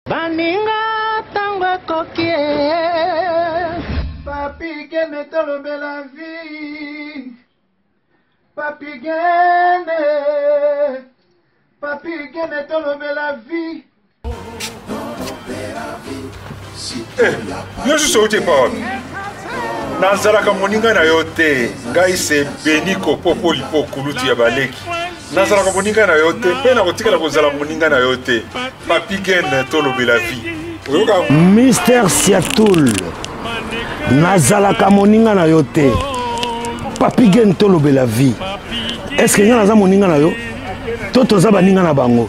Baninga tango kokie Papi gene tolobe la vie. Papi gene tolobe la vie. Yo suis sauté pas. Nazalaka moninga na yote. Ngai se beniko popo lipo kuluti ya baleki. Nazalaka moninga na yote. Pena kotikala kozala moninga na yote. Papi gene tolobe la vie. Mister Siatoul. Nazalaka moninga na yote. Papi gene tolobe la vie. Est-ce que naza moninga na yo? Toza baninga na bango.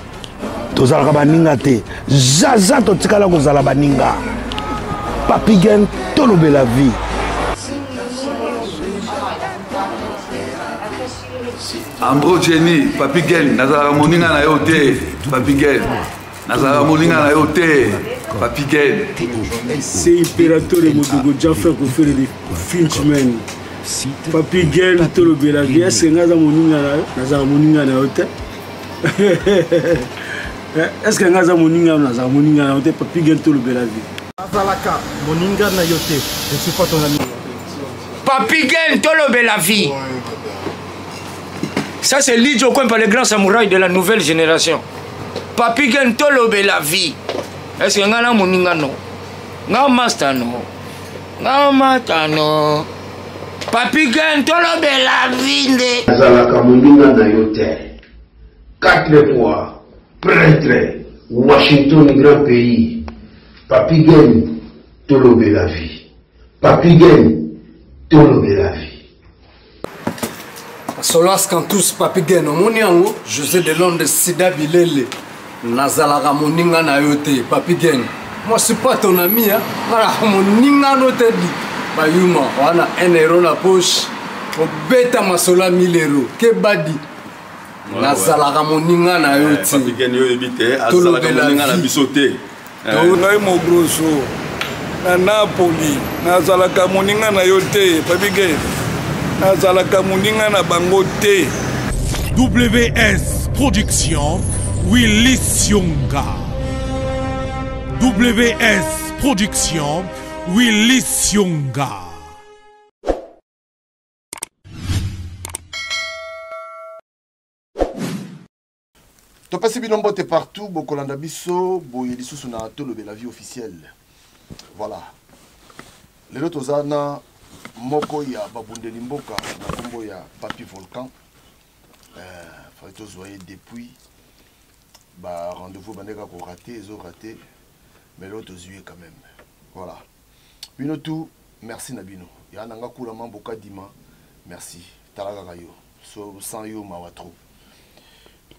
Tozalaka baninga te. Zaza totikala kozala baninga. Papi gene tolobe la vie. Ambro Jenny, Papi gene nazalaka moninga na yo te. Papi gene nazalaka moninga na yo te. Papi gene. C'est impérateur de Modogo Jaffa qui fait des Finchman. Papi gene tolobe la vie. Est-ce que naza moninga na yo te? Est-ce que naza moninga na yo te? Papi gene tolobe la vie. Nazalaka moninga na yote. Je suis pas ton ami. Papi gene tolobe la vie. Ça c'est Lidjo Kwempa, le grand samouraï de la nouvelle génération. Papi gene tolobe la vie. Est-ce que ngana moninga no? Nga master no. Nga mata no. Papi gene tolobe la vie nde. Nazalaka moninga na yote. 4 fois prêtre Washington grand pays. Papi gene tolobe la vie. Papi gene tolobe la vie. Solas Kantous Papi gene omoni yango José de Londres Sida Bilele. Nazalaka moninga na yote. Papi gene. Moi je suis pas ton ami hein. Mara moninga no te di. Bayuma wana 1 euro na poche. Obeta masola 1000 euros. Ke badi. Nazalaka moninga na yote. Papi gene yo ebite azalaka moninga na bisote. Ngai mo grosso. Na Napoli. Nazalaka moninga na yote. Papi gene. Nazalaka moninga na bango te. WS Production Willy Sionga. WS Production Willy Sionga. Topasi binombo te partout, bokolanda biso, boye lisusu na tolobe la vie officielle. Voilà. Lelo tozana moko ya babundeli mboka na kombo ya Papi Volcan. Fallait tous voyer depuis bah rendez-vous bandeka ko raté, ils ont raté. Mais l'autre yeux quand même. Voilà. Bino tout, merci Nabino. Ya nanga kula mamboka dima. Merci. Talaga yo. So sans yo mawatro.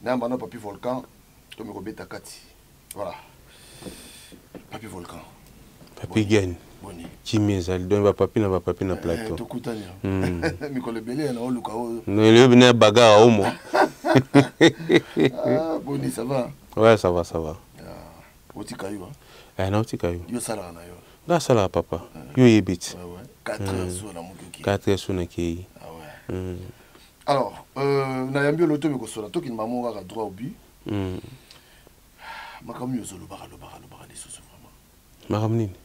Namba no Papi Volcan, to me kobeta kati. Voilà. Papi Volcan. Papi gene. Boni. Chimeza lidon papi na plateau. To kutanya. Mikole belé na oluka o. No le bina baga omo. Ah, Boni, ça va? Ouais, ça va, ça va. Otika yo. Na otika yo. Yo sala na yo. Da sala papa. Yo yebit. Ouais ouais. 4 heures sur la mukoki. 4 heures sur na kei. Ah ouais. Alors, na yambi loto me ko sola to kin maman ga droit au but. Makamu yo zolo bara des choses vraiment. Makamnini.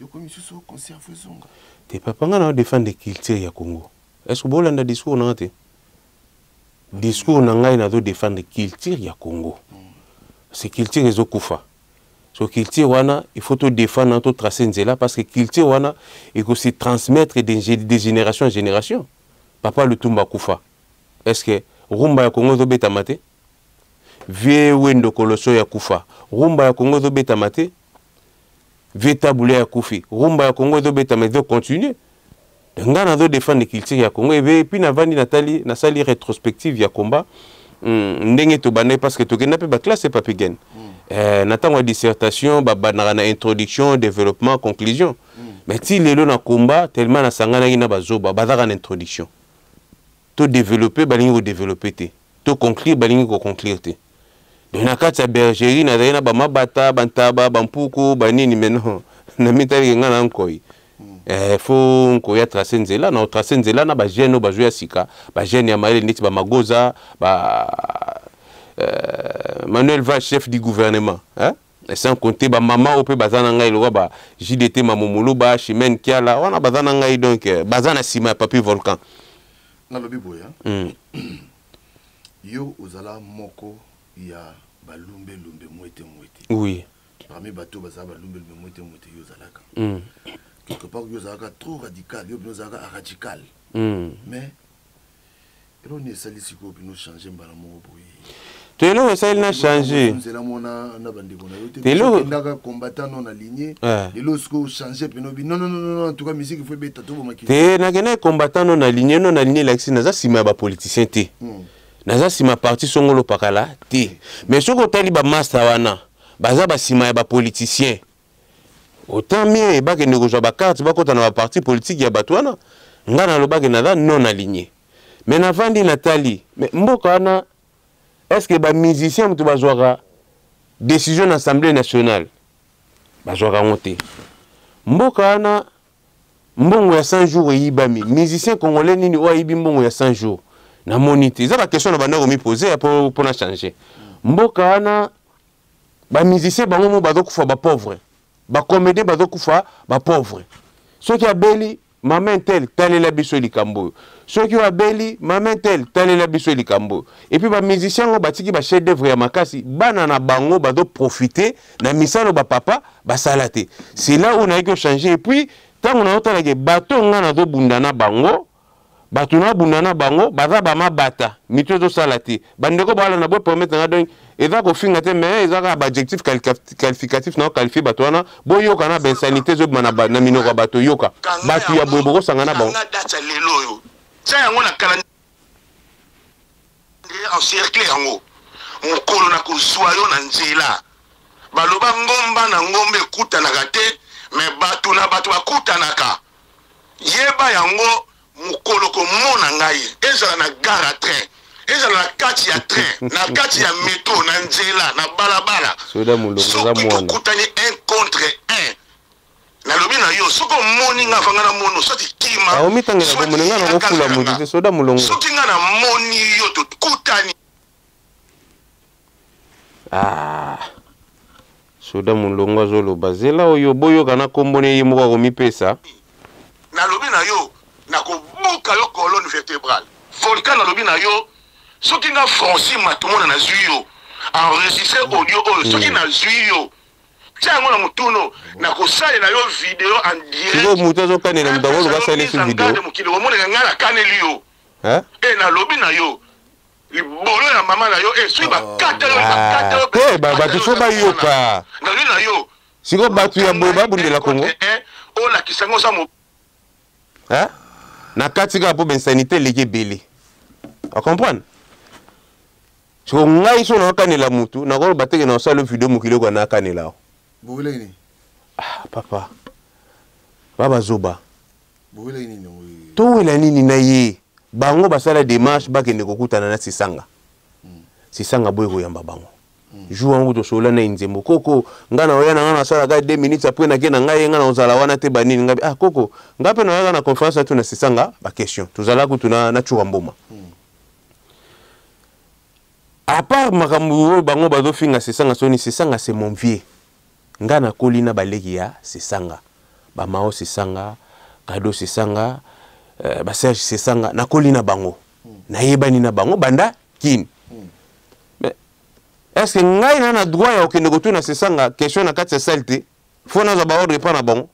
Yo comme sous conserve zonga. Te papa ngana défendre culture ya Congo. Est-ce que bolanda discours na te? Discours na ngai na do défendre culture ya Congo. C'est culture ezo kufa. So culture wana il faut to défendre to tracer nzela parce que culture wana il faut se transmettre de génération en génération. Papa le tumba kufa. Est-ce que rumba ya Congo do beta mate? Vie wendo koloso ya kufa. Rumba ya Congo do beta mate? Veta boule ya kufi. Rumba ya Congo do beta mate do continuer. Ngana do défendre culture ya Congo et puis na vandi natali na sali rétrospective ya combat ndenge to bane parce que to kena pe ba classe Papi gene. Natangwa dissertation ba na introduction, développement, conclusion. Mais ti lelo na combat tellement na sangana ina bazoba bazaka na introduction. To développer balingi ko développer te. To conclure balingi ko conclure te. Donc na kati ya bergerie na na ba mabata bantaba bampuku banini meno na mitali ngana nkoi. Faut qu'on y a tracé nzela na tracé nzela na ba jeune ba jouer sika ba jeune ya maile niti ba magoza ba Manuel Valls, chef du gouvernement. Hein? Et sans compter, maman, on peut bazana il aura JDT Mamomolo, Chimène Kiala, on a bazana donc, bazana Sima, papier volcan. Dans le biboya, yo ozala moko ya balumbe lumbe mwete. Oui. Parmi bateaux, bazala balumbe lumbe mwete yo zalaka. Quelque part, yo zalaka trop radical, yo zalaka radical. Mais on est salé si quoi nous changer mbala moko boye. Telo ça il n'a changé. C'est là mona na bandeko na yo te. Telo ndaka combattant non aligné. Telo ce que changer penobi. Non, en tout cas musique il faut beta to bomaki. Te na gena combattant non aligné l'axi naza sima ba politicien te. Naza sima parti songolo pakala te. Mais ce que tali ba master wana baza ba sima ba politicien. Autant mieux ba ke négocier ba carte ba kota na ba parti politique ya batwana. Ngana lo ba ke naza non aligné. Mais na vandi Nathalie, mais mboka na est-ce que les musiciens ont une décision de l'Assemblée nationale? Ils ont monté. Mboka na mbongo ya 100 jours yibami. Musiciens congolais nini wa yibi mbongo ya 100 jours. Na monité. C'est la question que je me poser pour changer. Mboka na ba musiciens bango bazo kufa ba pauvre. Ba comédien bazo kufa ba pauvre. Ceux qui a beli maman tel talela biso likambo. Ceux qui ont beli maman tel talela biso likambo. Et puis ba musiciens ont batiki ba chef d'œuvre ya makasi bana na bango ba do profiter na misalo ba papa ba salate. C'est là où on a eu que changer. Et puis tant on a entendu que bato ngana do bundana bango batuna bundana bango baza ba mabata mito do salate. Bandeko bala na bo permettre na donc et ça ko finga te mais ça ka adjectif qualificatif na qualifier batwana bo yoka na ben sanité zo na na minoko bato yoka batu ya bobo sangana bango ça yango na kala encercler yango mokolo na kozwa yo na nzela baloba ngomba na ngombe kutanaka te mais batu na batu bakutanaka yeba yango mokolo komona ngai ezala na gare à train ezala na kati ya train na kati ya métro na nzela na balabala soki tokutani 1 contre 1 nalobi na yo soki omoni nga fanga na mono soti kima soki nga na moni yo tokutani soda mulongo azoloba zela oyo boyoka na kombone ye moko akomipesa nalobi na yo nakobuka yo colonne vertébrale volcan nalobi na yo soki nga Francis matumona na zwi yo enregistré audio oyo soki na zwi yo tiango na mutuno nakosalela yo video en direct siko mutu azokanela mutu akoluka asalisi video mokili omoneka ngai nakaneli yo nalobi na yo libolo ya mama na yo soki bakata yo bato so bayoka nalobi na yo siko bato ya boye babundela Kongo olakisa ngo sa na kati kaka mpo bensanité eleki ebele acomprendre siko ngai so nakanela mutu nakoloba teke na osala video mokili oko nakanela papa baba zoba towela nini na ye bango basala démarche bakende kokutana na sisanga boye koyamba bango jour wangu tosola na nzembo koko nga na oya na nga nasala ka 2 minutes après na ke na ngai nga na ozala wana te banini ngabi koko nga pe na oya na conférence atu na sisanga ba question tozala kutu na chura mboma à part makambo bango bazo finga sisanga soni sisanga c'est mon vieux nga na kolina baleki ya sisanga ba mao sisanga kado sisanga ba Serge sisanga na kolina bango na yebani na bango banda kin mais est-ce que ngai na droit ya okende kotuna sisanga question na kati salte faut na ba ordre pas na bango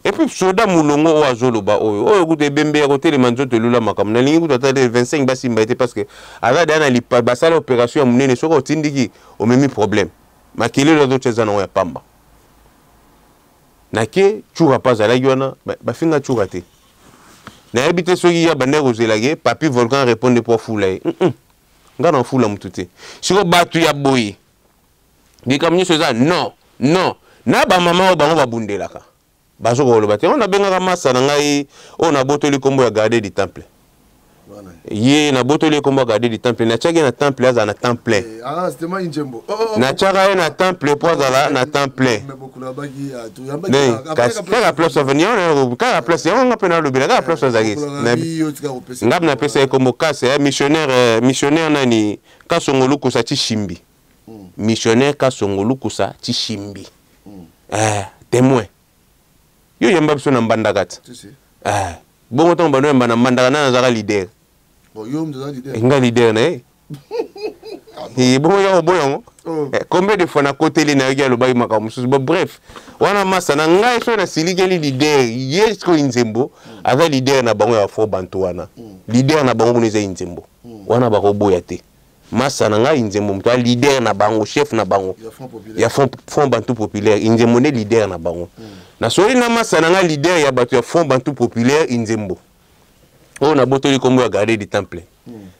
et puis soda mulongo o azoloba oyo kute bembe ya kote le manzo te lula makam na lingi kuta 25 basi mbaite parce que ala dana li ba sala opération ya munene soko tindiki o memi problème makele lo dote zana ya pamba nake chura pas ala yona ba finga chura te na habité soki ya bande rozelage papi volcan répondre pour foulay nga na fula mutute siko batu ya boyi bikamnyo soza non na ba mama o bango babundelaka bazoko loba te on a benga masa na ngai on a botoli kombo ya garder du temple Ye na botoli komba garder du temple. Na tchaki na temple aza na temps plein. Ah, c'était moi Injembo. Na tchaka na temple pour aza na temps plein. Mais beaucoup là bas qui a tout. Quand la place venir, quand la place on a peine à l'obéir, la place zagis. Ngab na pesa comme casse missionnaire nani kasongolu kusa chimbi. Missionnaire kasongolu kusa chimbi. Témoin. Yo yamba biso na mbandagat. Bon temps bano yamba na mbandagana na zaka leader. Bon yo mza leader. Nga leader na bon yo boyo. Combien de fois na côté les na yo lo bayi makamusu. Bref, wana masa na ngai so na silikeli leader. Yesko Inzembo ava leader na bango ya fo bantu wana. Leader na bango neza Inzembo. Wana bako boya te. Masa na ngai Inzembo mto leader na bango, chef na bango. Ya fond bantu populaire. Inzembo ne leader na bango. Na sori na masa na ngai leader ya batu ya fond bantu populaire Inzembo. On a botoli kombo ya garder du temple.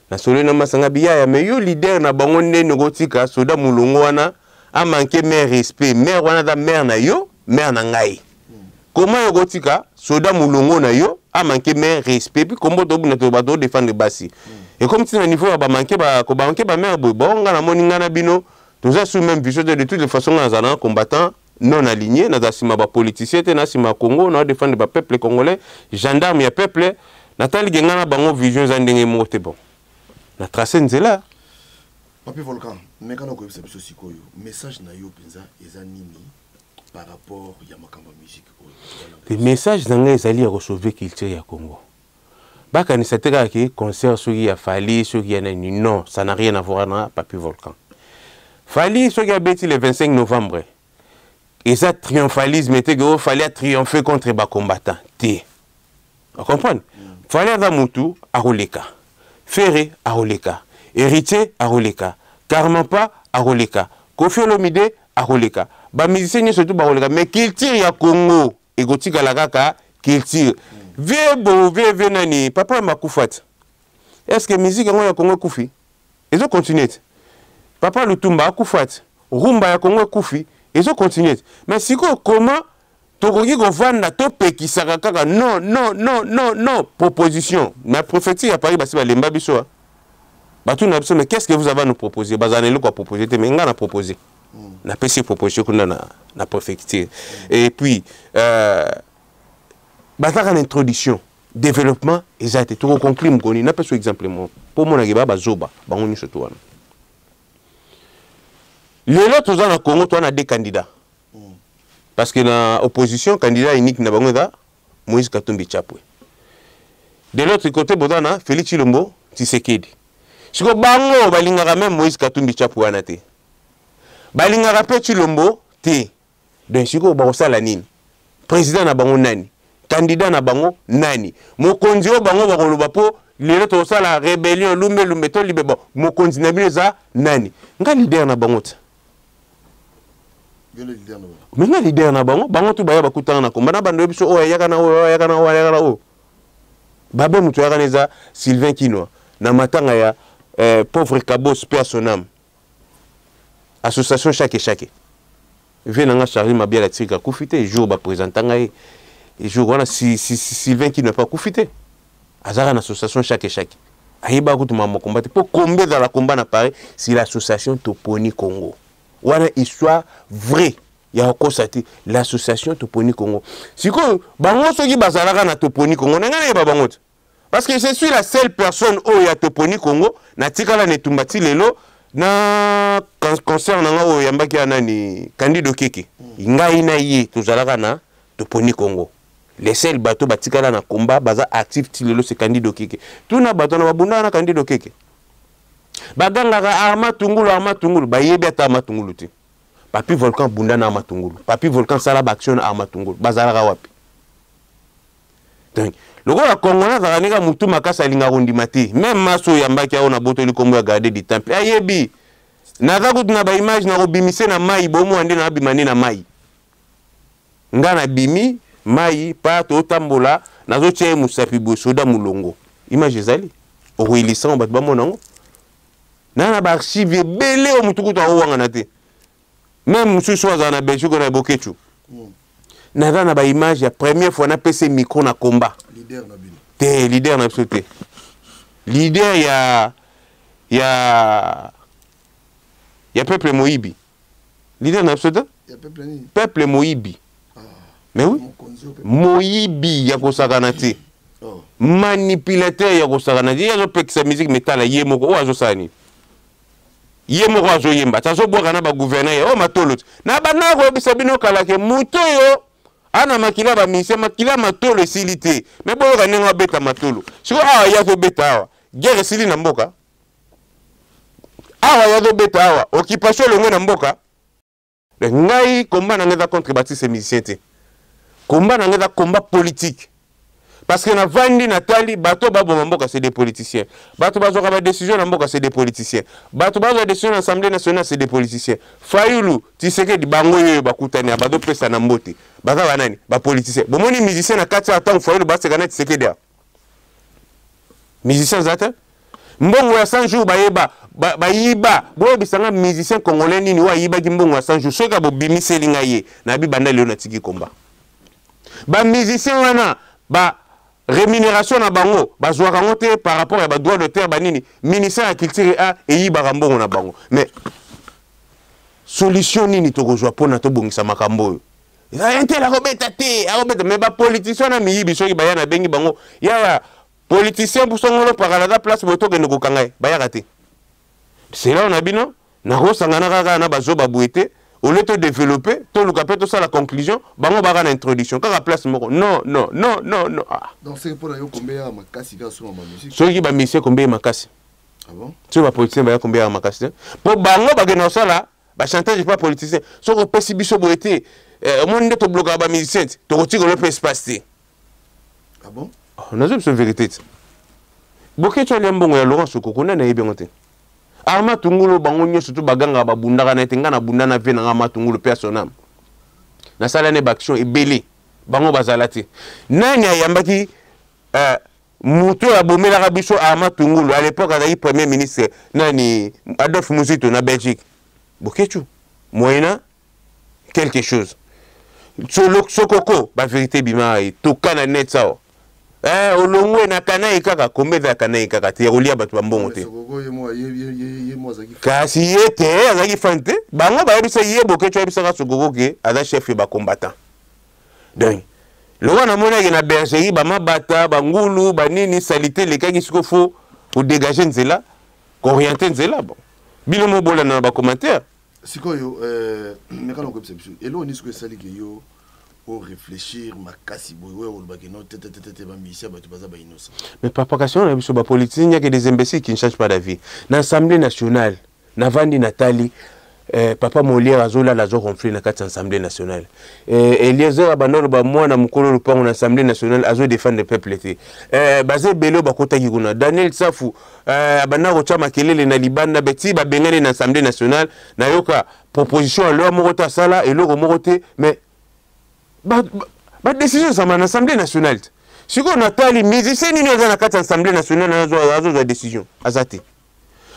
Na sori na masa nga biya ya me yo leader na bango ndeni gotika soda mulongo wana a manqué mer respect. Mer wana da mer na yo, mer na ngai. Comment yo gotika soda mulongo na yo a manqué mer respect puis kombo to buna to bato défendre basi. Et comme si na niveau ba manqué ba mer boy bon nga na moninga na bino nous a sous même vision de toutes les façons en combattant non aligné na sima ba politicien te na sima Congo na défendre ba peuple congolais gendarme ya peuple natali genga na bango vision za ndenge mote bon na tracé nzela Papi Volcan mais quand on connaît ce sikoyo message na yo penza ezanini par rapport ya makamba musique les messages nanga ezali ya sauver culture ya Congo baka ni sateka ki concert soki ya Fali soki ya nani non ça n'a rien à voir na Papi Volcan Fali soki ya beti le 25 novembre et ça triomphalisme était que fallait triompher contre les combattants. Vous comprenez? Fallait avoir Moutou à Roleka, Ferré à Roleka, Héritier à Roleka, Karmapa à Roleka, Kofi Olomide à Roleka. Ba musicien surtout à Roleka, mais qu'il tire ya Congo et Gotika la kaka qu'il tire. Ve nani papa Makoufat. Est-ce que musique ya Congo Koufi? Ils ont continué. Papa Lutumba Koufat, Rumba ya Congo Koufi. Ils ont continué. Mais si comment Tokoki Govanda Topeki Sarakaka non, non, non, non, non. Proposition. Ma prophétie à Paris, c'est Lemba Bisoa. Mais qu'est-ce que vous avez à nous proposer? Bazanelo quoi proposer? Mais on a proposé. On a fait proposition qu'on a na prophétie. Et puis, Bazar en introduction, développement, ils ont été tout conclu. On n'a pas ce exemple. Pour mon aguiba, Bazoba, Bangouni Sotoua. Les autres gens au Congo, on a des candidats. Parce que dans l'opposition, candidat unique n'a pas Moïse Katumbi Chapwe. De l'autre côté, on a Félix Chilombo, Tshisekedi. Si on a Balingara même Moïse Katumbi Chapwe anate. Balingara pe Chilombo, te. Donc si on a Salanine, président na bango nani, candidat na bango nani. Mokonzi o bango bakoloba po les autres ça la rébellion lumbe to libe bon. Mokonzi na bineza nani. Nga leader na bango. Mais les leaders na bango tu baya bakutana na komba na bando biso o yakana o babe mutu yakaneza Sylvain Kinoa na matanga ya pauvre Kabos paix à son âme association chaque vient nga Charlie Mabia la tika kufite jour ba présentanga et jour wana si Sylvain Kinoa pas kufite azara na association chaque ayiba kutuma mo combattre pour combler dans la combat na Paris si l'association Toponi Congo. Wana histoire vraie ya okosati l'association Toponi Congo. Siko bango soki bazalaka na Toponi Congo nanga ba bango. Parce que je suis la seule personne au ya Toponi Congo na tikala netumbati lelo na concernant o yambaki anani Candido Keke. Ngai na ye tozalaka na Toponi Congo. Les seuls bateaux batikala na combat baza actif ti lelo c'est Candido Keke. Tuna bateau na babunda na Candido Keke. Bagangaka arma tungulu bayebi ata arma tungulu te. Papi Volcan bunda na arma tungulu. Papi Volcan sala action na arma tungulu. Bazalaka wapi. Donc, le gars congolais za nega mutu makasa linga rondima te. Même maso yambaki ona botoli kombo ya garder du temple. Ayebi. Naza kutuna ba image na robimise na mai bomo ande na bimani na mai. Nga na bimi mai pa to tambola nazo tie musapi bosoda mulongo. Image ezali. Orilisa ba monango. Nana ba archive belé o mutukutu awanga na te. Même monsieur Soaza na Belgique na Bokechu. Nana na ba image ya première fois na PC micro na combat. Leader na bino. Te leader na absoluté. leader ya peuple Moïbi. Leader n'absolument peuple Moïbi. Mais oui, Moïbi ya kosakanati. Manipulateur ya kosakanati. Ya zo pekisa musique métal ye moko o azo sani. Ye moko azo yemba. Tazo boka na ba gouverneur o matolo. Na bana ko bisabino kala ke muto yo ana makila ba mise makila matolo silité. Mais bo ka nenga beta matolo. Siko ya ko beta awa. Guerre sili na mboka. Awa ya do beta awa. Occupation longo na mboka. Ngai combat na ngeza contre Baptiste musicien. Combat na ngeza combat politique. Parce que na vandi Nathalie bato babo mboka c'est des politiciens. Bato bazo ka ba décision na mboka c'est des politiciens. Bato bazo décision na Assemblée nationale c'est des politiciens. Fayulu Tshisekedi bango yo bakutani abado pesa na mbote. Baka banani ba politiciens. Bomoni musicien na kati ata Fayulu ba sekana Tshisekedi. Musicien zata mbongo ya 100 jours bayeba bayiba bo bisanga musicien congolais nini wa yiba ki mbongo ya 100 jours soka bo bimiseli ngaye na bi banda leo na tiki komba ba musicien wana ba rémunération na bango bazwaka ngote par rapport à ba droit d'auteur banini ministère ya culture a eyiba mbongo na bango mais solution nini tokozwa pona to bongisa makambo intela robeta te arobeta mais ba politicien na miyibi soki ba yana bengi bango ya politicien pour son par la place boto que nous kangai bayakate c'est là on a bino na rosangana kaka na bazoba bouete au lieu de développer to lukape to ça la conclusion bango baka na introduction kaka place moko non donc c'est pour yo combien makasi ka suma ba musique so ki ba monsieur combien makasi ah bon so ba politicien ba combien makasi pour bango ba gena sala ba chantage pas politicien so ko pesi biso boete monde to bloquer ba musicien to ko tiko le espace ah bon on a une vérité. Boké tu as l'embongo ya Laurent Sokoko na yebi ngote. Arma tungulo bango nyo surtout baganga babundaka na tenga na bunda na ve na arma tungulo personnel. Na sala ne baction ebele bango bazalati. Nani ayambaki muto ya bomela biso arma tungulo à l'époque azali premier ministre nani Adolphe Muzito na Belgique. Boké tu moyena quelque chose. Sokoko ba vérité bima tokana net sao. Olongwe na kanai kaka komeza kanai kaka te rolia batu bambongo te kasi yete azaki fante bango ba yebisa yebo ke tshobisa ka sokoko ke aza chef ba combattant donc le wana mona ke na bergerie ba mabata bangulu banini salité le kaki siko fo pour dégager nzela orienter nzela bon bino mo bola na ba commentaire siko yo mekano ko pse biso elo ni siko sali ke yo pour réfléchir makasi boye ou ba keno tete ba misia ba tubaza ba innocent mais papa question na biso ba politicien y a que des imbéciles qui ne changent pas d'avis na assemblée nationale na vandi Nathalie papa Molière azola la zo conflit na kati assemblée nationale Eliezer abandolo ba mwana mukolo lupango na assemblée nationale azo défendre le peuple te bazé belo ba kotaki kuna Daniel Safu abanda ko chama kelele na libanda beti ba bengane na assemblée nationale na yoka proposition alors moko ta sala et loko moko te mais ba décision ça na assemblée nationale si on Nathalie musicien ni na na kati assemblée nationale na zo décision azate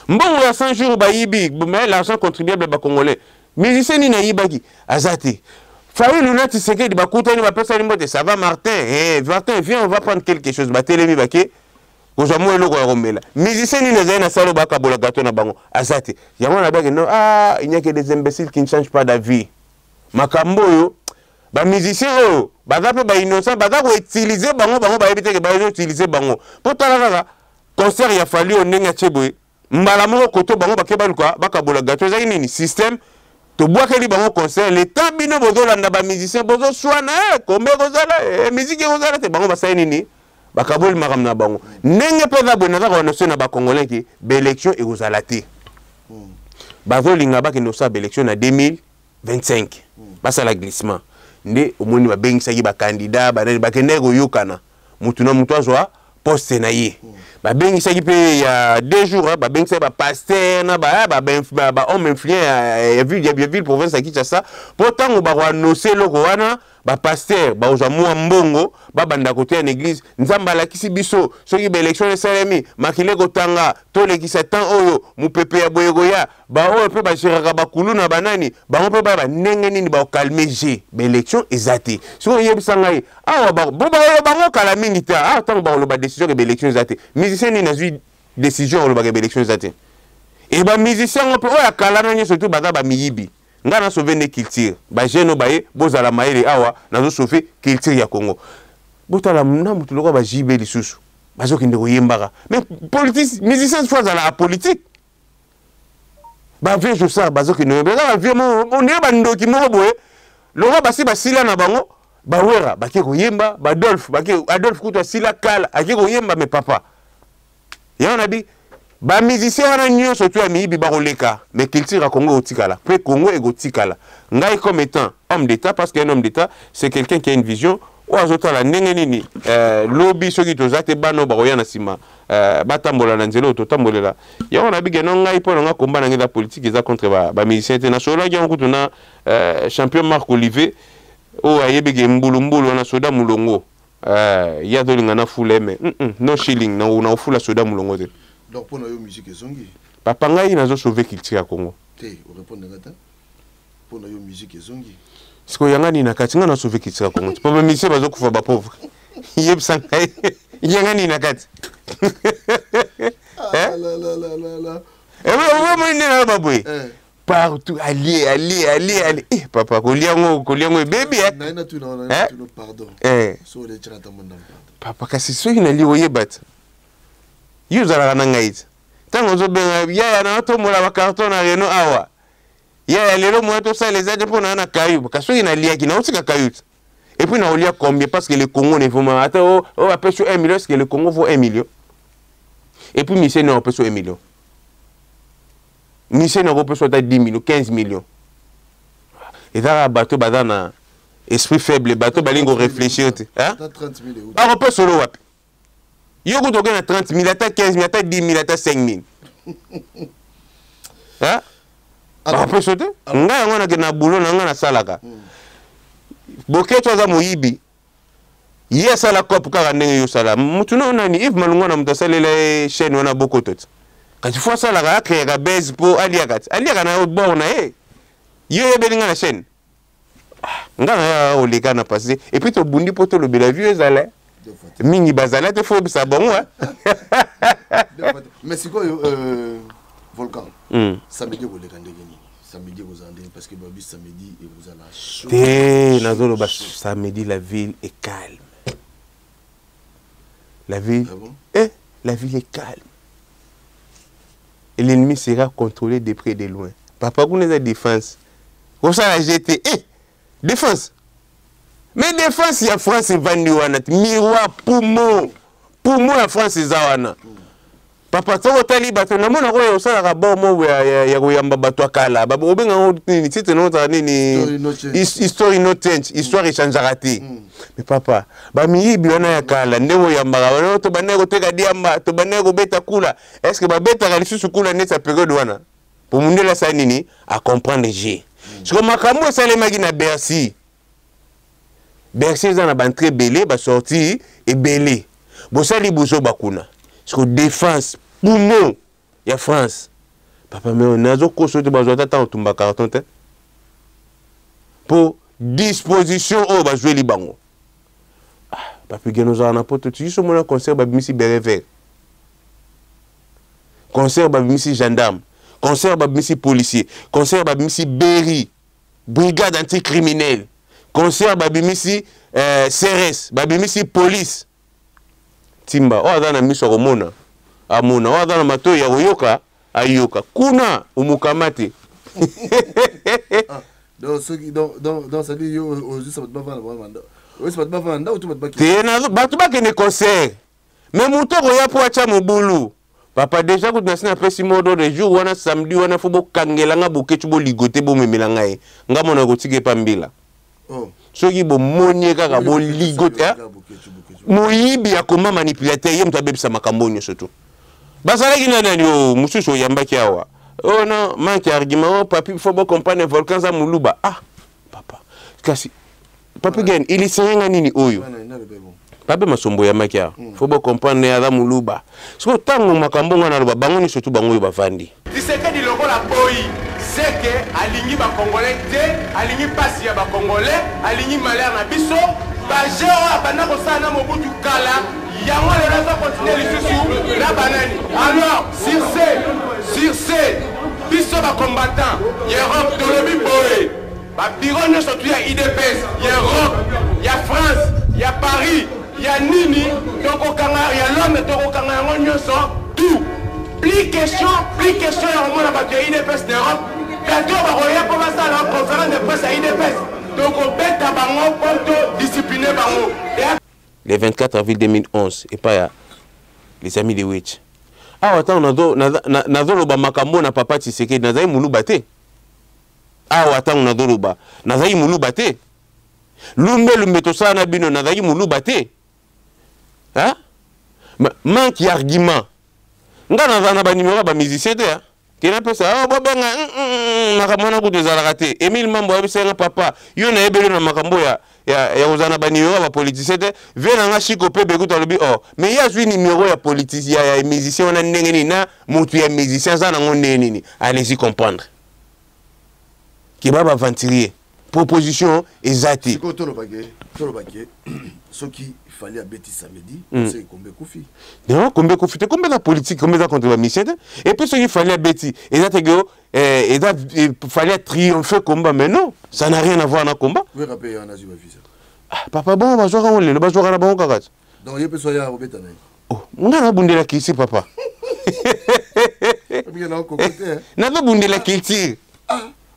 mbongo ya 100 jours ba yibi mais l'argent contribuable ba congolais musicien ni na yibaki azate Fayulu na Tshisekedi ba kutani ba pesa ni mbote ça va Martin Martin viens on va prendre quelque chose ba telemi bake kozamo eloko ya romela musicien ni na salo ba kabola gâteau na bango azate yango na baki non il n'y a que des imbéciles qui ne changent pas d'avis makambo yo ba musicien oh baza pe ba innocent baza ko utiliser bango ba yebite ke ba utiliser bango potala kaka concert ya fallu onenga cheboy mbala moko koto bango bakeba lukwa bakabola gâteau ezaki nini système to bwakeli bango concert le temps bino bozolanda ba musicien bozo swana kombe kozala musique kozala te bango basali nini bakaboli makam na bango ndenge pe za bona za ko notion na ba congolais ki ba élection ekozala te bazolinga bakendo sa ba élection na 2025 basala glissement nde omoni babengisaki ba candidat bakende koyokana mutu na mutu azwa poste na ye babengisaki pe ya 2 jours babengisaki ba pasteur na ba homme influent ya ville province ya Kinshasa po tango ba annoncer loko wana ba pasteur ba ozwa mwa mbongo babanda kote ya église nzamba lakisi biso soki ba élection esalemi makile kotanga to lekisa temps oyo mupepe ya boyegoya ba oyo pe ba shiraka bakulu na banani bango pe ba ndenge nini ba calmer G ba élection ezate so yebisa ngai awa ba bango kala mingi ta tango ba lo ba décision ke ba élection ezate musicien ni nazui décision au bagage élection zaté et ba musicien on peut oya kala na surtout baza ba miyibi nga na sauver ne culture ba jeune baye bozala maele awa na sauver culture ya Congo botala na mutu loko ba jibe lisusu bazo kinde ko yembaka mais politique musicien fois à la politique ba vieux je ça bazo kinde ba vieux on est ba ndoki mo boye loko basi basila na bango ba wera ba ke ko yemba ba Adolphe kuto sila kala ake ko yemba mais papa ya na bi ba musicien wana nyonso tu amiyibi ba koleka mais culture à Congo otikala pe Congo egotikala ngai comme étant homme d'état parce qu'un homme d'état c'est quelqu'un qui a une vision ou azotala ndenge nini lobby soki tozate bano ba koya na sima batambola na nzelo to tambolela ya wana bi geno ngai po nga komba na ngela politique eza contre ba musicien international ya ngutu na champion Marc Olivier o ayebege mbulu na soda mulongo ya dolinga na fuleme no shilling na fula soda mulongo te. Donc pour la musique ezongi. Papa ngai nazo sauver culture ya Congo. Te, on répond ngata. Pour la musique ezongi. Siko yanga ni na kati nga na sauver culture ya Congo. Papa musicien bazo kufa ba pauvre. Yeb sangai. Yanga ni na kati. La. Eh moi ni na babwe. Partout aller. Eh papa koliango baby na tu pardon. So le tira ta mondam. Papa kasi so ina li oyebat. Yuzala na ngaiti. Tango zo benga ya na to mola ba carton na reno awa. Ya lelo mo to ça les aides pour na kayu parce que ina lia ki na usika kayu. Et puis na olia combien parce que le Congo ne faut pas attends on appelle sur 1 million parce que le Congo vaut 1 million. Et puis monsieur ne appelle sur 1 million. Monsieur ne appelle sur 10 millions 15 millions. Et là bateau badana esprit faible bateau balingo réfléchir hein 30 000 ah on peut solo wapi. Yo ko toke na 30 000 ata 15 000 ata 10 000 ata 5 000. Hein? On peut sauter? Nga ngona ke na boulot na nga na salaka. Boke toza moyibi. Ye sala cop kaka ndenge yo sala. Mutu na nani if malunga na mutasalela chaîne wana boko tot. Kati fo sala ka créer ka base pour alia kati. Alia kana au bord na Yo yebelinga na chaîne. Nga na oleka na passer et puis to bundi poto le bela vieux zala. Mingi bazala te faut ça bon hein. Mais c'est quoi Volcan samedi vous les rendez samedi vous andez parce que babi samedi et vous allez nazolo ba samedi la ville est calme. La ville la ville est calme. Et l'ennemi sera contrôlé de près et de loin. Papa vous la défense. Comme ça la GT défense. Mais défense ya France vandi wana miroir poumon la France zawana. Papa to tali bato na mona ko sala ka bomo ya koyamba bato akala babo obenga ni tite no ta ni history no change histoire change raté. Mais papa ba miyibi wana ya kala ndemo yamba wana to baneko teka diamba to baneko beta kula est-ce que ba beta ka lisusu kula net sa période wana pour mundela sa nini à comprendre G. Parce que makambo sale magi na Bercy Bercy a ban très belé ba sorti et belé. Bosali bozo bakuna. Parce que défense poumon ya France. Papa mais on a zo ko sote bazo tata on tumba carton te. Pour disposition au ba jouer libango. Papa genoza na poto tu so mona concert ba bimisi berever. Concert ba bimisi gendarme. Concert ba bimisi policier. Concert ba bimisi Berry. Brigade anticriminelle. Concert babimisi CRS, babimisi police. Timba, o adana miso komona. Amona, o adana mato ya koyoka, ayoka. Kuna umukamate. Donc ça dit yo aujourd'hui ça va pas faire vraiment. Oui, ça va pas faire ou tu vas pas. Tena batu ba kene concert. Mais muto ko ya po acha mobulu. Papa déjà ko nasina pesi modo de jour wana samedi wana fo bo kangela nga boketu bo ligote bo memela ngai. Nga mona ko tike pambila. Oh. Soki bo monye kaka bo ligote moyibi ya koma manipulateur ye mtu abebisa makambo nyonso surtout. Basalaki nani yo mususu yambaki awa. Oh non, manque argument papi faut bo comprendre Volcan za muluba. Ah papa. Kasi papi gen ili senga nini oyo. Papi masombo ya makia. Faut bo comprendre ya za muluba. Siko tango makambo ngana loba bango ni surtout bango yo bavandi. Diseke di logo la boy. C'est que aligni ba congolais te aligni pasi ya ba congolais aligni malheur na biso ba géo abana ko sana mobutu kala yango lelo azokontinue lisusu na banani. Alors sur ce biso bacombattant ya Europe tolobi boye babiro nyonso tu ya IDPS ya Europe ya France ya Paris ya nini tokokanga ya Londres tokokanga yango nyonso tout plus question ya komona bato ya IDPS d'Europe bientôt bakoya mpo basala conférence de presse ya IDPS tokobeta bango mpo todiscipline bango. Le 24 avril 2011 et pas les amis de Witch. Ah attends, nazoloba makambo na papa Tshisekedi nazai muluba te. Ah attends, nazoloba nazai muluba te. Lumbe tosala na bino nazai muluba te. Hein? Manque d'argument. Nga nazana ba numéro ba musicien te. Kena pesa ah bobenga makamona ku dezala te. Emile Mambo abisenga papa. Yo na ebelo na makambo ya ozana ba numéro ba politicien te. Vena nga shiko pe bekuta lobi oh. Mais ya zwi numéro ya politicien ya musicien na ndenge ni na mutu ya musicien za na ngonde nini. Allez-y comprendre. Ki baba aventurier. Proposition exacte. Siko tolo bagé. Ce qui fallait à Betty samedi, c'est combien Koufi. Non, combien Koufi, combien la politique, combien la contre la mission. Et puis ce qu'il fallait à Betty, il fallait triompher combat, mais non, ça n'a rien à voir dans le combat. Oui, rappelez un Asie visa. Papa, bon, on va jouer à on va jouer à la banque. Donc il peut soyer à Robert. Oh, on a bundé la ici, papa. On a bundé la ici.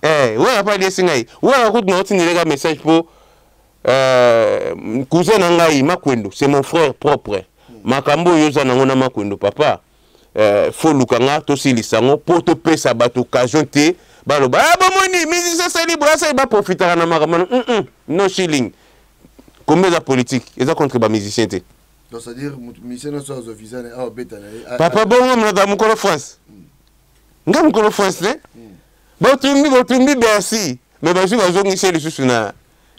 Eh, ouais, on a pas dit singaï. Ouais, on a un message pour cousin nangai Makwendo, c'est mon frère propre. Makambo yoza nangona Makwendo papa. Faut lukanga to silisango pour te payer sa bato occasion te baloba ah bomoni misi ça libre ça va profiter na makamano no shilling. Combien de politique, ils ont contre ba musicien te. Donc ça veut dire musicien na so officiel ah betana. Papa bon on dans mon France. Ngam ko France ne? Botumbi Bercy. Mais ba jour bazongi chez les sous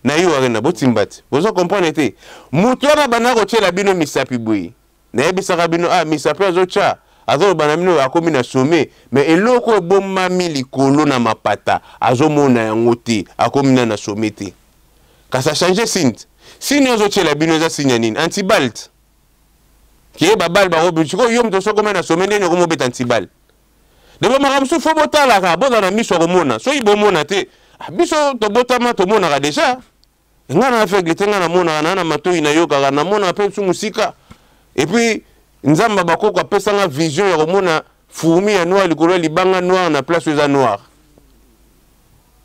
na yo arena botimbati bozo comprendre te mutu na bana ko tshela bino misapi boyi na ebisaka bino ah misapi azocha azo bana bino akomi na sommet mais eloko bomami likolo na mapata azomona yango te akomi na sommet te kasa changer signe azo tshela bino za signe nini antibalt ki ba bal ba robi ko yo mto soko na sommet ndeni ko mobeta antibalt de ba makamso fo botala ka boza na miso ko mona so ibomona te biso to botama to mona ka déjà ngana afekle tenga na mona na matoi na yoka na mona pe su musika et puis nzamba bakoko apesa nga vision ya komona fourmi ya noir likolo libanga noir na place za noir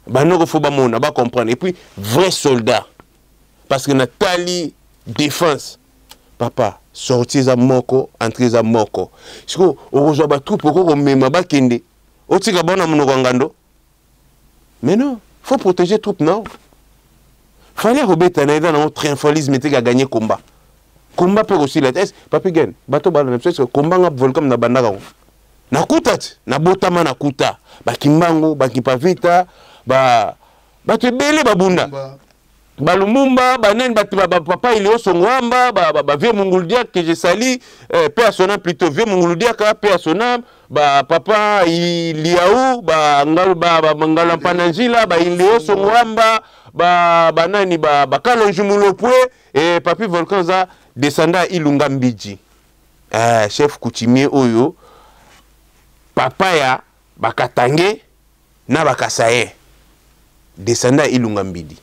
banoko fo ba mona ba comprendre et puis vrai soldat parce que Nathalie défense papa sortir za moko entrer za moko siko okozwa ba troupe ko mema ba kende otika bona munoko ngando mais non faut protéger troupe non. Fallait Robert Naïda dans un triomphalisme qui a gagné combat. Combat peut aussi la tête. Papi Gen, bateau balon, parce que combat n'a volcan na bandara. Na kutat, na botama na kuta. Ba kimbango, ba kipavita, ba te belé babunda. Ba lumumba, ba nen ba papa il est au songwamba, ba vieux mongoldia que je sali, père sonam plutôt vieux mongoldia ka père sonam, ba papa il y a où, ba ngal ba mangala pananjila, ba il est au songwamba. Nani kalo jumulopwe et papi volcan za descenda ilunga mbiji chef coutumier oyo papa ya bakatange na bakasaye descenda ilunga mbidi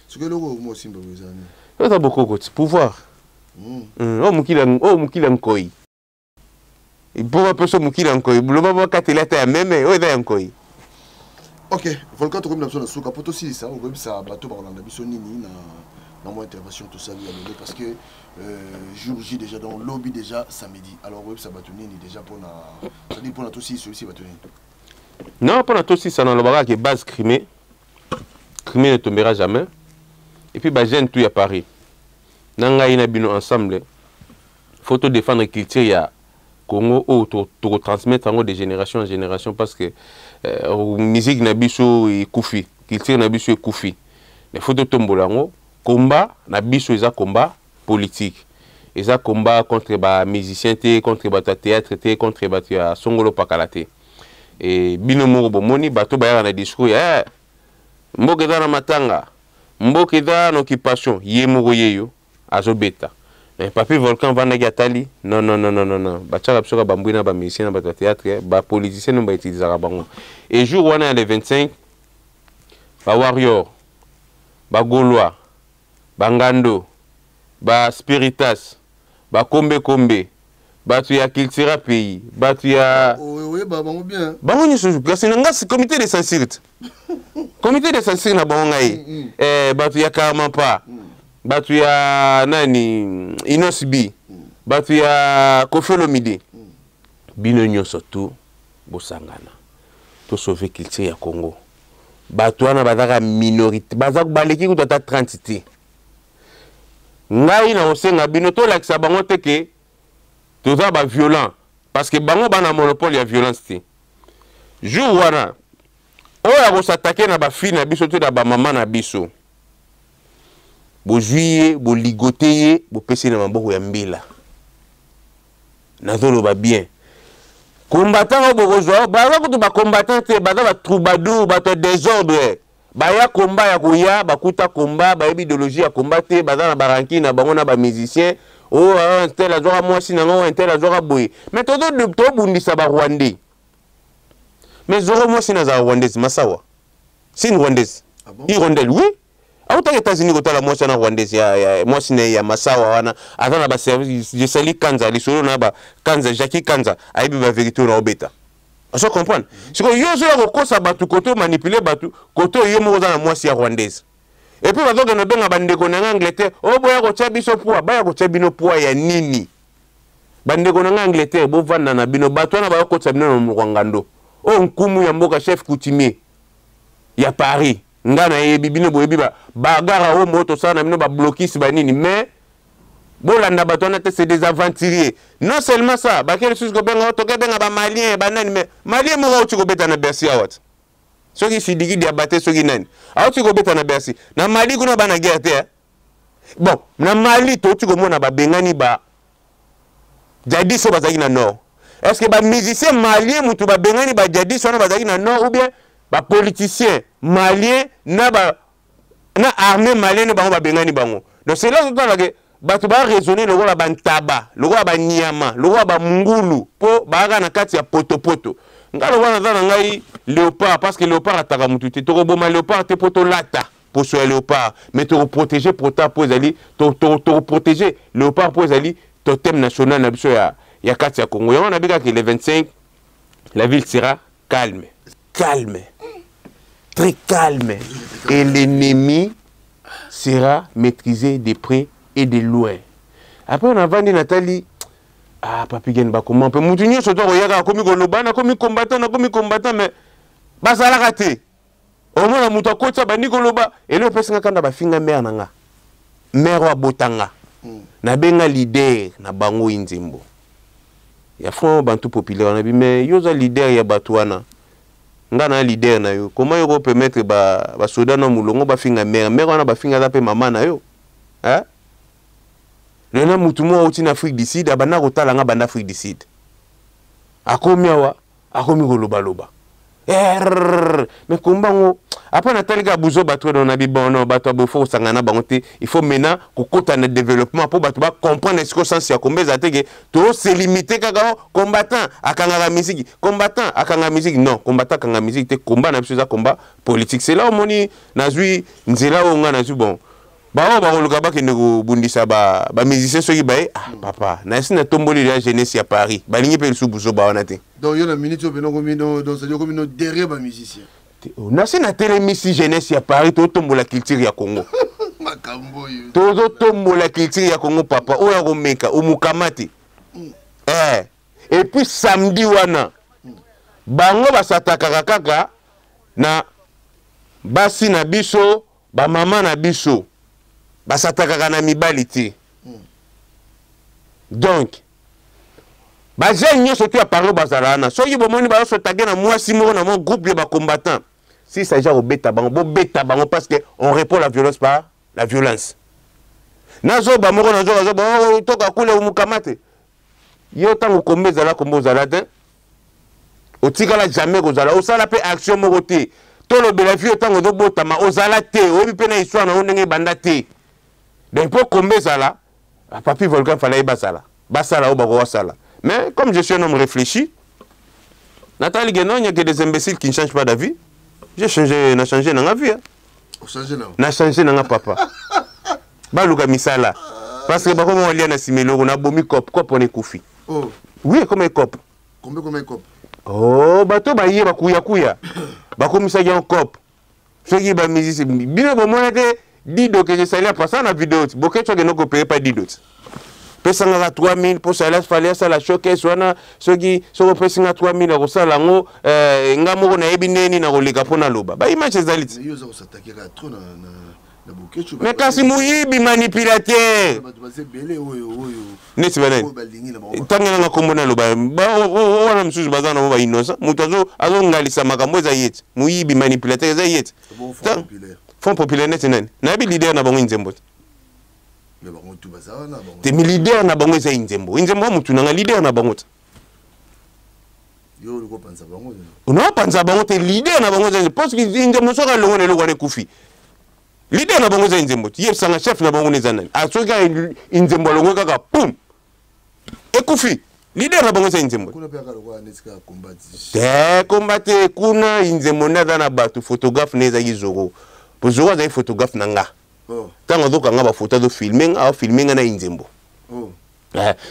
ce que logo mo simba bezani ça beaucoup de pouvoir mukila nkoi ipo peso mukila nkoi buloba bakatelata ya meme oyo nkoi. Ok, Volcan, tu as besoin de souka pour aussi ça, on ça bateau par la bisonini dans mon intervention tout ça parce que jour J déjà dans le lobby déjà samedi. Alors oui ça bateau nini déjà pour na ça dit pour la aussi celui-ci bateau. Non, pour la aussi ça dans le bagarre qui est base Crimée. Crimée ne tombera jamais. Et puis bah jeune tout à Paris. Nanga ina bino ensemble. Faut te défendre culture ya Congo ou to transmettre de génération en génération parce que musique na biso e kufi, culture na biso e kufi. Mais faut de tombolango, combat na biso eza combat politique. Eza combat contre ba musicien té, contre ba théâtre té, contre ba ya songolo pakalate. Et bino moko bomoni bato ba na discours mboke da na matanga, mboke da na occupation, ye moko yeyo azobeta. Papi Volcan Vanagi Atali. Non. Bachara Psoka Bambouina, Bamisien, Bata Théâtre, Politicien, on va utiliser Rabango. Et jour où on est le 25, Warrior, Gaulois, Ngando, Spiritas, Kombe, Batu ya Kiltira pays, Batu ya. Oui, bon bien. Bango c'est comité de censure. Comité de censure na bango ngai. Batu ya Karamapa. Batu ya nani Inosbi. Batu ya Kofelomide. Bino nyonso tu bosangana. To sauver Kiltira ya Congo. Batu wana bazaka minorité. Bazaka baleki ku tata 30 te. Ngai na osenga bino to lakisa bango teke. Tout ça va violent parce que bango bana monopole ya violence ti jour wana oya ko s'attaquer na ba fille na biso te na ba maman na biso bo juillet bo ligoter bo pesi na maboko ya mbila na zolo ba bien combattant bo kozwa ba ko to ba combattant te ba ba troubadour ba to désordre ba ya combat ya koya ba kuta combat ba idéologie ya combat te ba na baranki na bango na ba musicien. Oh, un tel a joué moi, sinon un tel a joué boy. Mais tout le monde ça va Rwandais. Mais Zoro moi c'est un Rwandais, Massawa. C'est une Rwandaise. Ah bon? Une Rwandaise, oui. Ah, aux États-Unis, quand la moi c'est un Rwandaise, moi c'est un Massawa, wana. Avant la base service, je salue Kanza, les solo na ba Kanza, Jackie Kanza, aibi ba vérité na obeta. On comprend. C'est que yo zo ko sa batu koto manipuler batu, koto yo mo za na moi c'est Rwandaise. Et puis, on a bien bandeko en Angleterre. Oh, boya ko chabiso poa, baya ko chabino poa ya nini. Bandeko en Angleterre, bo vanda na bino bato na ba ko chabino no Rwangando. Oh, nkumu ya mboka chef coutumier ya Paris. Ngana yebi bino boyebi ba bagara o moto sana bino ba bloquis ba nini, mais bolanda bato na te c'est des aventuriers. Non seulement ça, ba kele sus ko benga to ke benga ba malien ba nani, mais malien mo ko ko beta na Bercy awat. Soki sidiki diabate soki nani. Aho tu ko beta na Bercy. Na Mali kuna bana guerre te. Bon, na Mali to tu ko mona ba bengani ba jadis bazaki na nord. Est-ce que ba musicien malien mutu ba bengani ba jadis wana bazaki na nord ou bien ba politicien malien na armée malienne bango ba bengani bango. Donc c'est là que bato ba raisonner le roi ba ntaba, le roi ba nyama, le roi ba mungulu po ba ga na kati ya poto. Ngalo wana za ngai léopard parce que léopard ataka mutu te to boma léopard te poto lata pour ce léopard mais te protéger pour ta pose ali to protéger léopard pose ali totem national na biso ya kati ya Congo. On a bien que le 25 la ville sera calme, très calme et l'ennemi sera maîtrisé de près et de loin. Après on a vendu Nathalie. Ah, Papi Gen ba comment peut mutunyo soto koyaka komi kolobana komi combattant mais basala raté. Au moins la muto kotsa ba nikoloba et le pesinga kanda ba finga mère nanga. Mère wa botanga. Na benga leader na bango inzimbo. Ya fond bantu populaire na bi mais yoza leader ya batwana. Ngana leader na yo. Comment yo permettre ba soda na mulongo ba finga mère wana ba finga za pe mama na yo. Hein? Le nom mutumo outi na Afrique du Sud abana kotala nga banda Afrique du Sud. Akomi awa, akomi koloba. Mais kombango après na talika buzo bato na bibon no bato bofo sangana bangote, il faut maintenant kokota na développement pour bato ba comprendre ce que sens ya kombeza teke to se limiter kaka combattant akanga musique, combattant akanga musique non, combattant akanga musique te combat na biso za combat politique. C'est là où moni nazui nzela o nga nazu bon. Ba ba ko ba ke nego bundisa ba musicien soki ba papa na sina tomboli la jeunesse à Paris ba lingi pe subuzo ba wana te donc yo na minute o beno komino donc c'est comme no derrière ba musicien na sina télémission jeunesse à Paris to tombola culture ya Congo makambo yo to tombola culture ya Congo papa o ya komeka o mukamati et puis samedi wana bango basataka kaka na basi na biso ba mama na biso basataka na mibali te. Donc bajeune nyo soki ya parlo bazalana soki bomoni ba sotake na mwasi moko na mon groupe de combattants si ça genre beta bango parce que on répond la violence par la violence. Nazo ba moko nazo ba toka kule umukamate yo tango kombeza la komboza la te otikala jamais kozala osala pe action moko te to lo bela vie tango do botama ozala te obi pe na histoire na ndenge banda te. Donc pour combler ça là, Papi Volcan fallait basala. Basala ou bagouasala. Mais comme je suis un homme réfléchi, Nathalie Guénon, il n'y a que des imbéciles qui ne changent pas d'avis. J'ai changé dans ma vie. N'a changé dans ma papa. Balouka misala. Parce que comme on l'a assimilé, on a bomi cop on est koufi. Oh. Oui, comme un cop. Combien cop? Oh, bateau ba yé ba kuya. Ba comme ça y a un cop. Ce qui ba musicien. Bien bon moi était dido que je salais pas ça na vidéo. Boké tu no copier pas dido. Pesanga 3000 pour ça là fallait ça la showcase wana ce qui so pesanga 3000 ko sala ngo ngamo na ebineni na koleka pona loba. Ba image zalit. Yo zo s'attaquer à trop na mais kasi muyibi manipulateur. Neti bana. Tangana nga kombona loba. Ba wana msusu bazana mo ba innocent. Mutazo azongalisa makambo za yeti. Muyibi manipulateur za yeti. Fond populaire net nani. Na bi leader na bango nzembo. Mais bango tout bazana na bango. Te mi leader na bango za nzembo. Nzembo mutu na leader na bango. Yo ko panza bango. Ono panza bango te leader na bango za parce que nzembo soka longo ne lokwane kufi. Leader na bango za nzembo. Yeb sanga chef na bango ne zanani. Asoka nzembo longo kaka pum. Ekufi. Leader na bango za nzembo. Kuna pia kalokwa netika combattre. Te combattre kuna nzembo na dana batu photographe neza yizoro. Pozoro za photographe nanga. Oh. Tanga doka nga ba photo do filming a filming na nzembo. Oh.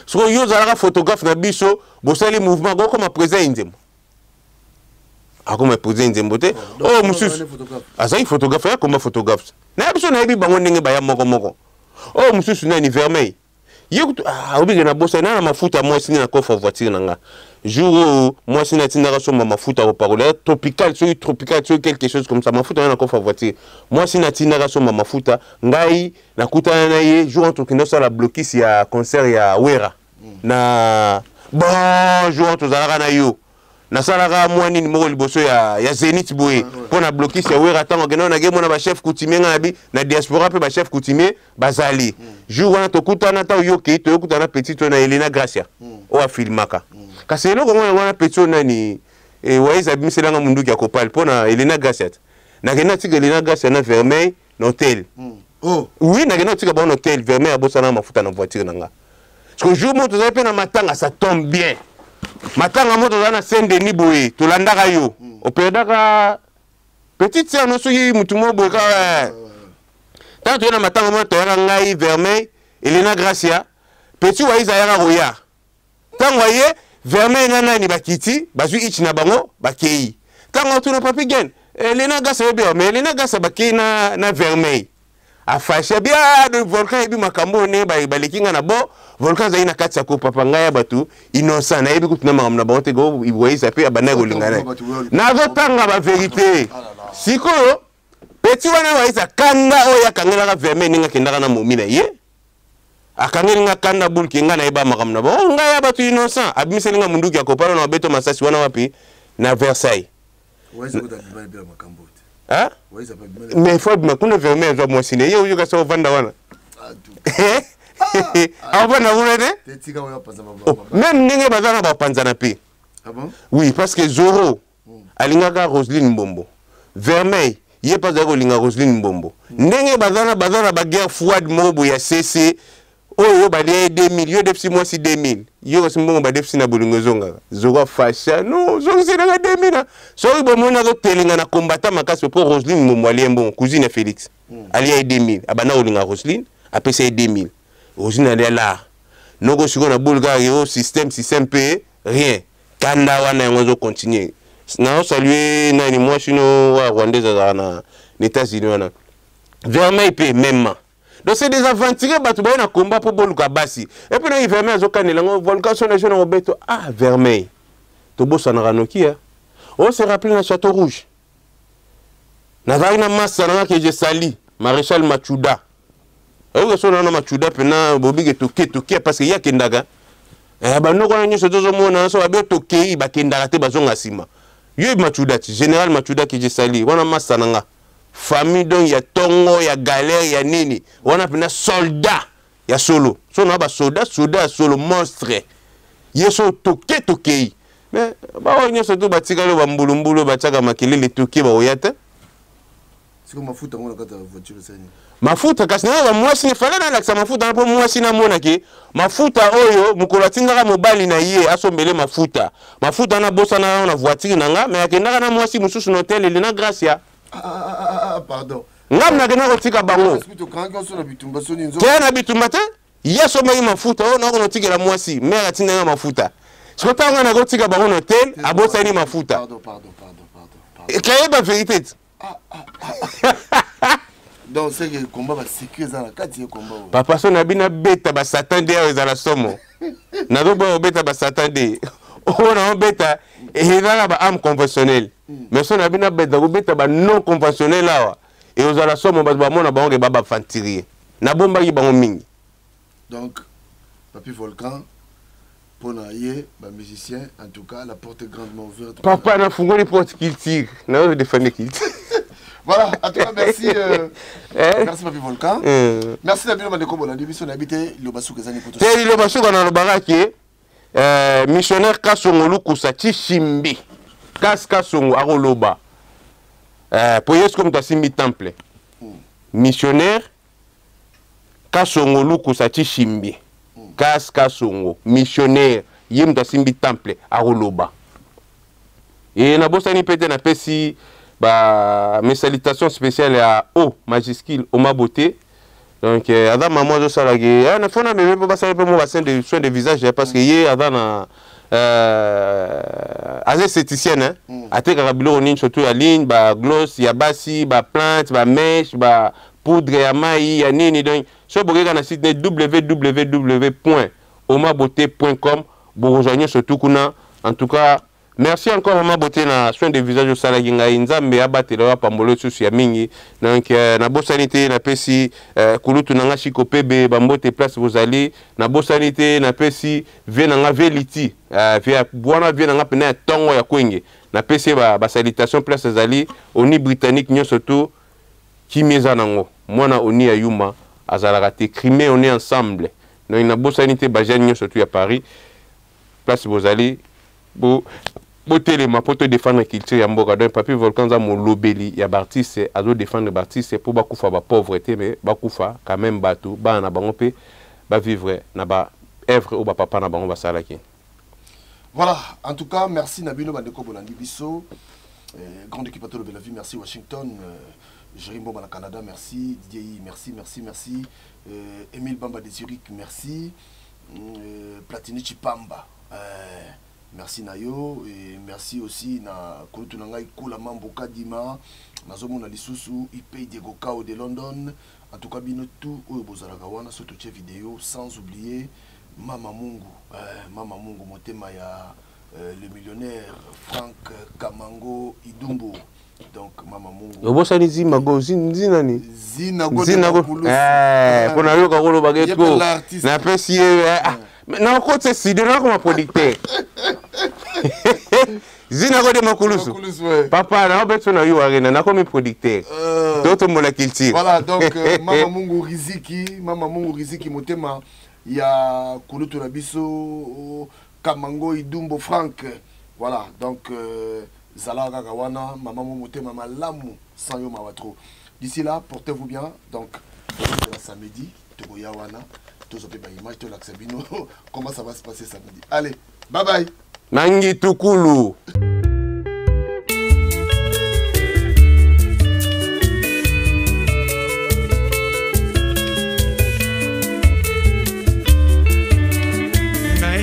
So yo zalaka photographe na biso bosali mouvement go comme président nzembo. Akoma président nzembo te. Oh mususu. Azai photographe ya comme photographe. Na biso na yebi bango ndenge ba ya moko. Oh mususu na ni vermeil. Yekutu obiga na bossa na mafuta moi sini na coffre voiture nanga. Jour moi sini na tinaka so mafuta au parole tropical sur quelque chose comme ça mafuta na coffre voiture. Moi sini na tinaka so mafuta ngai na kutana na ye jour entre kino ça la blocus ya concert ya Wera. Na bon jour entre zalaka na yo. Na salaka mwani ni moko liboso ya Zenith boye pour na blocus ya Wera tango keno na gemo na ba chef coutumier ngabi na diaspora pe ba chef coutumier bazali. Jour wana tokutana ta yoki to yokutana petit na Elena Gracia o afilmaka kasi eloko wana petit nani waiza bimiselanga munduki ya kopal pona Elena Gracia na kena tika Elena Gracia na vermeil na hôtel. Oh oui na kena tika bon hôtel vermeil abosa na mafuta na voiture nanga parce que jour mo to zape na matanga ça tombe bien matanga mo to na Saint-Denis boye to landaka yo opedaka petite sœur no soki mutumo boye ka tant tu na matanga mo to ngai vermeil Elena Gracia petit waiza yaka roya tango ye vermeil nana ni bakiti bazui ichi na bango bakei tango tu na papi gen Elena Gracia be mais Elena Gracia bakei na vermeil afasha bia de volcan ebi makambo ne balekinga na bo volcan zaina kati ya ko papa ngaya batu innocent na ebi kutuna makambo na bango te go waiza pe abana go lingana na zo tanga ba vérité siko petit wana waiza kanga oya kangela ka vermeil ninga kendaka na momina ye akangeli nga kanda bulki nga na eba makambo na bo nga ya batu innocent abimiseli nga munduki ya kopalo na beto masasi wana wapi na Versailles waiza kuta bibali bila makambo te hein waiza pa bibali mais faut me kuna vermeil zo mo sine yo ka so vanda wana avana wona ne tetika wana panza baba même ndenge bazana ba panza na pe ah bon oui parce que Zoro alingaka Roselyne Mbombo vermeil ye pas zako linga Roselyne Mbombo ndenge bazana ba guerre froide mobo ya CC oh ba de 2000 yo depuis moi si 2000 yo ko mbongo ba depuis na bolingo zonga Zoro fasha non zonga c'est na 2000 so bo mona zo telinga na combattant makasi pour Roselyne Mbombo aliembo cousine Félix ali ya 2000 abana olinga Roselyne apesa 2000 Roselyne ali là noko siko na Bulgarie yo système P rien kanda wana ngozo continuer na saluer nani moi chino wa rwandaise na États-Unis wana vermeil pe même donc c'est des aventuriers batu ba na combat pour boluka basi et puis na vermeil azokanela ngo volcan son na jeune beto vermeil to bossa na ranokia on se rappelle na Château Rouge na vaina massa na que je sali maréchal Machuda oyo so na Machuda pena bobige toke parce que ya kendaga banoko na nyoso tozo mona so ba toke ba kendaka te bazonga sima yo Machuda général Machuda que je sali wana massa nanga famille donc ya tongo ya galère ya nini wana pena soldat ya solo so na ba soldat solo monstre yeso toke mais ba onyo so to batika lo ba mbulumbulu ba chaka makelele toke ba oyata C'est comme mafuta ngona kata voiture sani. Mafuta kasi na mwasi ne fala na laksa mafuta na po mwasi na mona ke mafuta oyo mukolo tinga mobali na ye asombele mafuta. Mafuta na bosa na voiture nanga mais akendaka na mwasi mususu na hotel ele na Gracia. Pardon. Ngam na kena kotika bango. Est-ce que tu quand on sur bitumba soni nzo? Tena bitumba te? Yeso mai mafuta o na kotika la mwasi mais atinga mafuta. Siko na kotika bango na hotel abosa ni mafuta. Pardon. Et quelle est vérité? Donc c'est que le combat va sécuriser dans la carte combat. Papa son abina beta ba satan de za la somo. Na do ba beta ba satan de. On a beta et là ba am conventionnel. Mais son abina beta go beta ba non conventionnel là. Et aux la somo ba mona ba on ke ba fantirier. Na bomba yi ba mingi. Donc Papi Volcan pour naïe, bah musicien, en tout cas, la porte est grandement ouverte. Papa n'a fungoli porte qu'il tire. Non, je défends qu'il tire. Voilà, en tout cas, merci. Merci Papi Volcan. Merci Nabilo Mandeko Bolandi, mission habité Lobassou Kazani Poto. C'est Lobassou qu'on a le baraki. Missionnaire Kasongolu Kusati Shimbi. Kasongo Aroloba. Pour yes comme ta Simbi Temple. Missionnaire Kasongolu Kusati Shimbi. Kasongo, missionnaire, yem da simbi temple, à Roloba. Et na bosani pete na pesi, mes salutations spéciales à O, majuscule, Oma Beauté. Donc, Adam maman de salagé, na fona me pas passer pour moi bassin de soins de visage parce que hier Adam na esthéticienne hein, a été carabilo en ligne surtout à ligne, ba gloss, ya basi, ba plante, ba mèche, ba poudre ya mai, ya nini donc sur le site www.omabeauté.com pour rejoindre surtout kuna. En tout cas, merci encore Oma Beauté na soin de visage au salagi ngai nzambe abatela pambolo susu ya mingi. Donc na bosanité na pesi kulutu nanga shiko pebe bambote place bozali na bosanité na pesi vie nanga veliti via bwana vie nanga pena tongo ya kwenge na pesi ba salutation place zali oni britannique nyo surtout qui meza nango mwana oni ya yuma azalaka te Crimée on est ensemble donc na bosanité bajani surtout à Paris place bozali bo telema pour te défendre culture ya mboka donc Papi Volcan za mo lobeli ya artiste azo défendre artiste pour bakufa ba pauvreté mais bakufa quand même bato ba na bango pe ba vivre na ba œuvre ou ba papa na bango ba salaki. Voilà, en tout cas merci Nabino Bandeko Bolandi Bisso, grande équipe à de la vie, merci Washington. Jérémy Bomba na Canada, merci. Didier, merci. Émile Bamba de Zurich, merci. Platini Chipamba, merci Nayo. Et merci aussi na Kolutunanga Ikola Mamboka Dima, Nazomo na Lisusu, Ipei Diego Kao de London. En tout cas, bino tout au Bozaragawana, surtout cette vidéo, sans oublier Mama Mungu, Motema ya le millionnaire Franck Kamango Idumbo. Donc Mama Mungu. Obosani Zimago zinani. Zinago. Pona yo ka kolo bageto. Na pesi na ko tse si de na ko producteur. Zinago de Makulusu. Papa na obeto na yo arena na ko mi producteur. Toto mola culture. Voilà donc Mama Mungu Riziki Motema ya Kulutu na biso Kamango Idumbo Franck. Voilà donc Zala Ragawana, Maman Motema Malamu, sans yo mawatro. D'ici là, portez-vous bien. Donc, la samedi, Togoyawana, tous au pays, image de l'Axabino. Comment ça va se passer samedi? Allez, bye bye. Nangi Tukulu.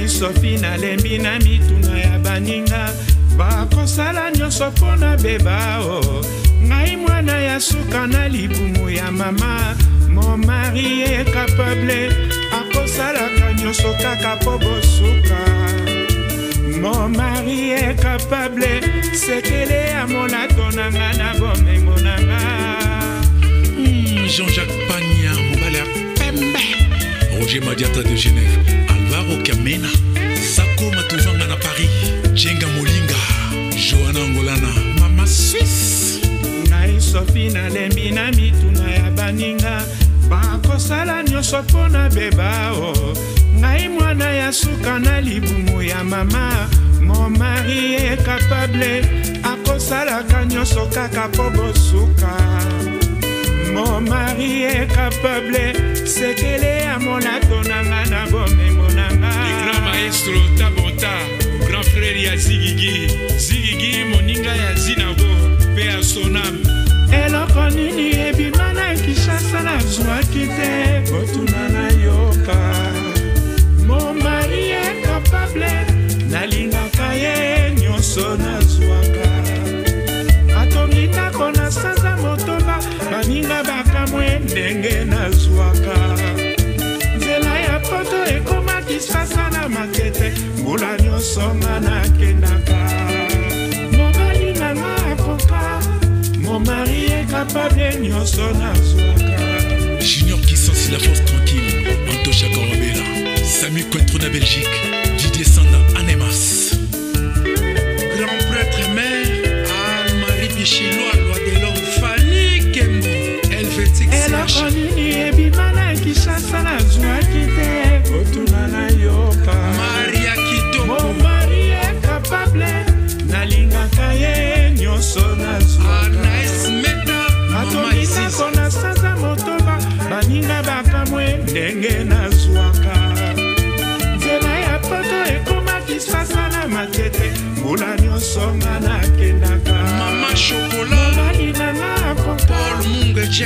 Sophie na lembi na mituna ya baninga bakosala nyonso mpona beba o ngai mwana ya suka na libumu ya mama mon mari est capable akosalaka nyonso kaka po bosuka mon mari est capable sekele ya molato nanga na bomengo nanga Jean-Jacques Pagna mobali ya pembe Roger Madiata de Genève Alvaro Kamena Sako Matuvanga na Paris Jenga Molinga Johanna Angolana Mama Suisse ngai Sophie na lembi na mituna ya baninga bakosala nyonso mpona beba o ngai mwana ya suka na libumu ya mama. Mon mari est capable akosalaka nyonso kaka po bosuka. Mon mari est capable sekele ya monato nanga na bomengo nanga. Le grand maestro Tabota, grand frère ya Zigigi, Zigigi moninga ya Zinabo, pe à son âme. Eloko nini ebima na Kinshasa nazwaki te botuna na yoka. Mon mari est capable nalingaka ye nyonso nazwaka. Atomika kona sanza motoba baninga bakamwe ndenge nazwaka. Nzela ya poto ekoma Kinshasa na makete mbula nyonso nga nakendaka. Mobali nanga akoka, mon mari est capable nyonso nazwaka. Junior qui sensit la force tranquille, Antocha Korobela, Samy Cointreau na Belgique, Didier Sanda, Anemas. Grand prêtre mère, Anne-Marie Bichillois, loi de l'homme, Fanny Kembo, Helvétique CH. Eloko nini ebima na Kinshasa nazwaki te botuna na yoka. Maria Kitoko, mon mari est capable nalingaka ye nyonso nazwaka. Anaïs Meta, Mama Isis, kona sanza motoba baninga bakamwe ndenge nazwaka. Nzela ya poto ekoma Kinshasa na makete mbula nyonso nga nakendaka. Mama Chocolat, mobali nanga akoka, Paul Mungeche,